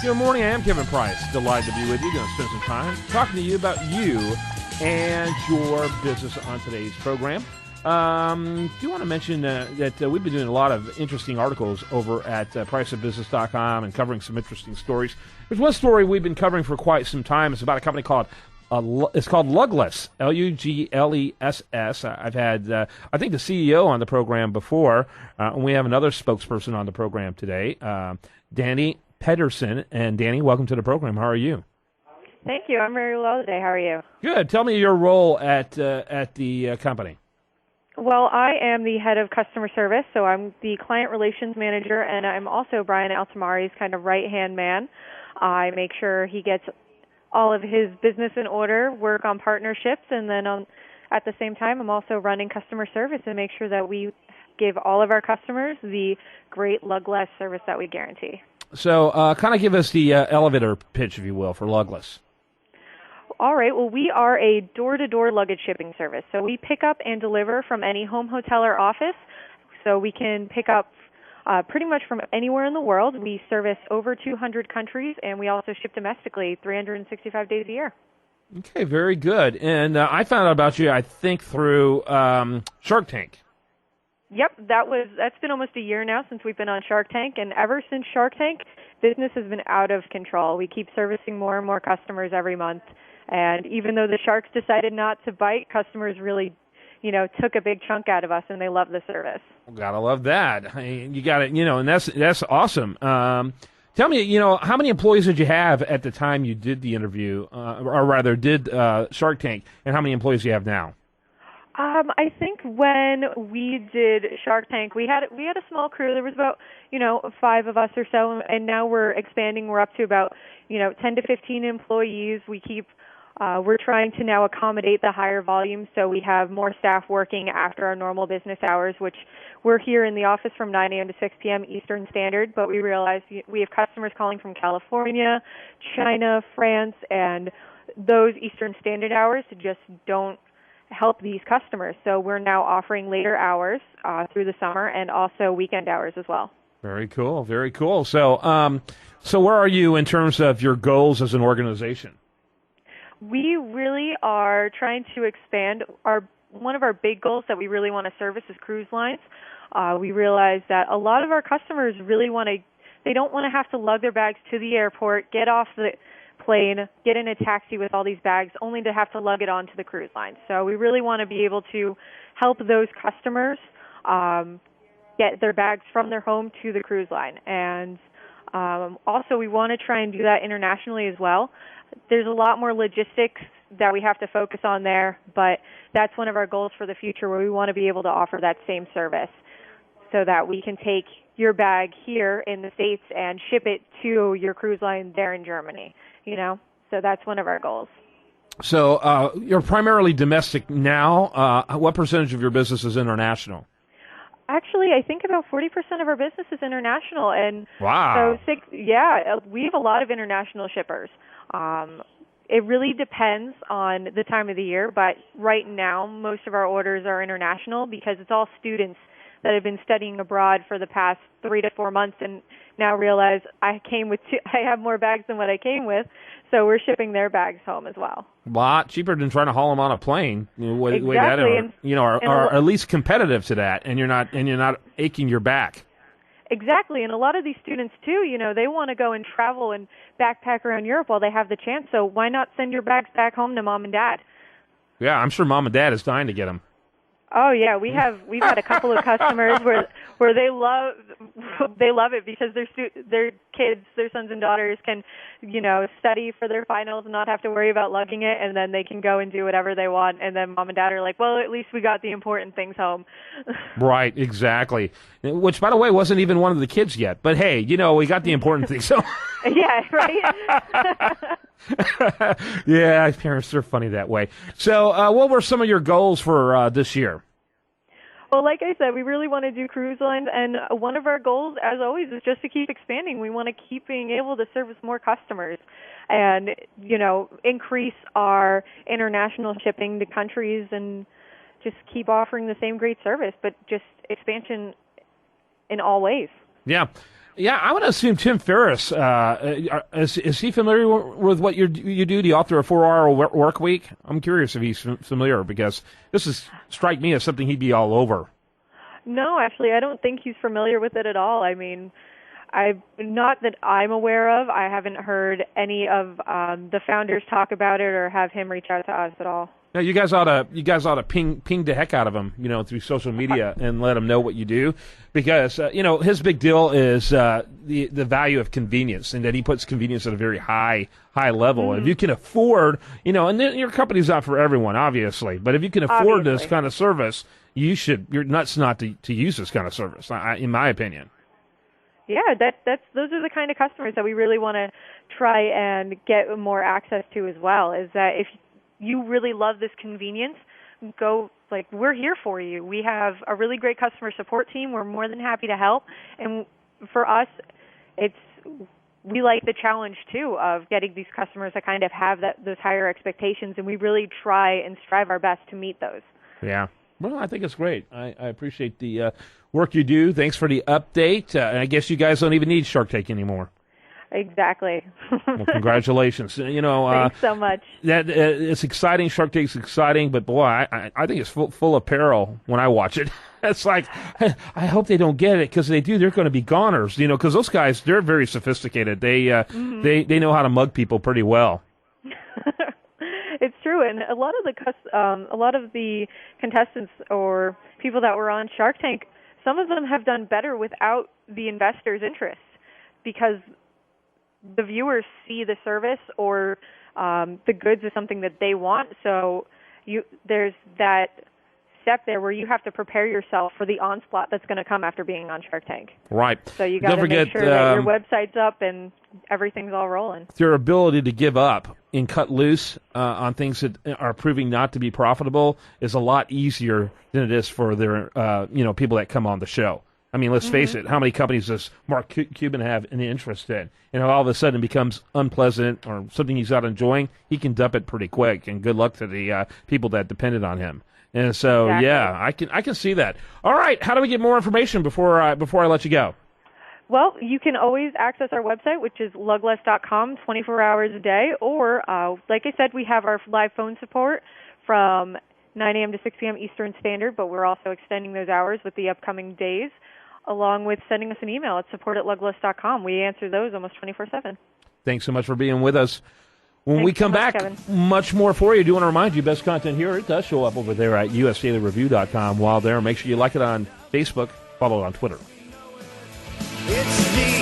Good morning. I am Kevin Price. Delighted to be with you. Going to spend some time talking to you about you and your business on today's program. Do want to mention that we've been doing a lot of interesting articles over at priceofbusiness.com and covering some interesting stories. There's one story we've been covering for quite some time. It's about a company called it's called Lugless, Lugless. I've had, I think, the CEO on the program before, and we have another spokesperson on the program today, Dani Pedersen. And Dani, welcome to the program. How are you? Thank you. I'm very well today. How are you? Good. Tell me your role at the company. Well, I am the head of customer service, so I'm the client relations manager, and I'm also Brian Altamari's kind of right-hand man. I make sure he gets all of his business in order, work on partnerships, and then at the same time, I'm also running customer service and make sure that we give all of our customers the great Lugless service that we guarantee. So kind of give us the elevator pitch, if you will, for Lugless. All right. Well, we are a door-to-door luggage shipping service. So we pick up and deliver from any home, hotel, or office. So we can pick up pretty much from anywhere in the world. We service over 200 countries, and we also ship domestically 365 days a year. Okay, very good. And I found out about you, I think, through Shark Tank. Yep, that's been almost a year now since we've been on Shark Tank, and ever since Shark Tank, business has been out of control. We keep servicing more and more customers every month, and even though the sharks decided not to bite, customers really, took a big chunk out of us, and they love the service. Gotta love that. You got it, and that's awesome. Tell me, how many employees did you have at the time you did the interview, or rather did Shark Tank, and how many employees do you have now? I think when we did Shark Tank, we had a small crew. There was about 5 of us or so, and now we're expanding. We're up to about 10 to 15 employees. We're trying to now accommodate the higher volume, so we have more staff working after our normal business hours, which we're here in the office from 9 a.m. to 6 p.m. Eastern Standard, but we realize we have customers calling from California, China, France, and those Eastern Standard hours just don't help these customers. So we're now offering later hours through the summer and also weekend hours as well. Very cool, very cool. So, so where are you in terms of your goals as an organization? We really are trying to expand. One of our big goals that we really want to service is cruise lines. We realize that a lot of our customers really they don't want to have to lug their bags to the airport, get off the plane, get in a taxi with all these bags, only to have to lug it onto the cruise line. So we really want to be able to help those customers get their bags from their home to the cruise line. And also we want to try and do that internationally as well. There's a lot more logistics that we have to focus on there, but that's one of our goals for the future, where we want to be able to offer that same service so that we can take your bag here in the States and ship it to your cruise line there in Germany, So that's one of our goals. So you're primarily domestic now. What percentage of your business is international? Actually, I think about 40% of our business is international. And wow. So we have a lot of international shippers. It really depends on the time of the year, but right now most of our orders are international because it's all students that have been studying abroad for the past 3 to 4 months and now realize I have more bags than what I came with, so we're shipping their bags home as well. A lot cheaper than trying to haul them on a plane. Exactly. Are at least competitive to that, and you're not aching your back. Exactly, and a lot of these students too, they want to go and travel and backpack around Europe while they have the chance. So why not send your bags back home to mom and dad? Yeah, I'm sure mom and dad is dying to get them. Oh yeah, we've had a couple of customers where they love it because their kids, their sons and daughters can, study for their finals and not have to worry about lugging it, and then they can go and do whatever they want, and then mom and dad are like, well, at least we got the important things home. Right, exactly. Which, by the way, wasn't even one of the kids yet. But hey, we got the important things. So yeah, right. Yeah, parents are funny that way. So what were some of your goals for this year? Well, like I said, we really want to do cruise lines, and one of our goals, as always, is just to keep expanding. We want to keep being able to service more customers and, increase our international shipping to countries and just keep offering the same great service, but just expansion in all ways. Yeah. Yeah, I would assume Tim Ferriss, is he familiar with what you do? Do you author a 4-hour work week? I'm curious if he's familiar, because strike me as something he'd be all over. No, actually, I don't think he's familiar with it at all. I mean, not that I'm aware of. I haven't heard any of the founders talk about it or have him reach out to us at all. Now, you guys ought to ping the heck out of him, through social media and let him know what you do, because his big deal is the value of convenience, and that he puts convenience at a very high level. Mm-hmm. And if you can afford, and your company's not for everyone, obviously, but if you can afford this kind of service, you're nuts not to use this kind of service, in my opinion. Yeah, those are the kind of customers that we really want to try and get more access to as well. Is that if you really love this convenience, we're here for you. We have a really great customer support team. We're more than happy to help. And for us, we like the challenge, too, of getting these customers to kind of have those higher expectations, and we really try and strive our best to meet those. Yeah. Well, I think it's great. I appreciate the work you do. Thanks for the update. I guess you guys don't even need Shark Tank anymore. Exactly. Well, congratulations. Thanks so much. It's exciting. Shark Tank's exciting, but boy, I think it's full of peril when I watch it. It's like, I hope they don't get it, because they do, they're going to be goners. Because those guys, they're very sophisticated. They know how to mug people pretty well. It's true, and a lot of the contestants or people that were on Shark Tank, some of them have done better without the investors' interest, because the viewers see the service or the goods is something that they want. So there's that step there where you have to prepare yourself for the onslaught that's going to come after being on Shark Tank. Right. So you got to make sure that your website's up and everything's all rolling. Their ability to give up and cut loose on things that are proving not to be profitable is a lot easier than it is for their people that come on the show. I mean, let's face it, how many companies does Mark Cuban have an interest in? And all of a sudden it becomes unpleasant or something he's not enjoying, he can dump it pretty quick, and good luck to the people that depended on him. And so, exactly. Yeah, I can see that. All right, how do we get more information before I let you go? Well, you can always access our website, which is lugless.com, 24 hours a day, or like I said, we have our live phone support from 9 a.m. to 6 p.m. Eastern Standard, but we're also extending those hours with the upcoming days, along with sending us an email at support@lugless.com. We answer those almost 24/7. Thanks so much for being with us. When we come back, Kevin. Much more for you. I do want to remind you, best content here, it does show up over there at usdailyreview.com. While there, make sure you like it on Facebook, follow it on Twitter. It's the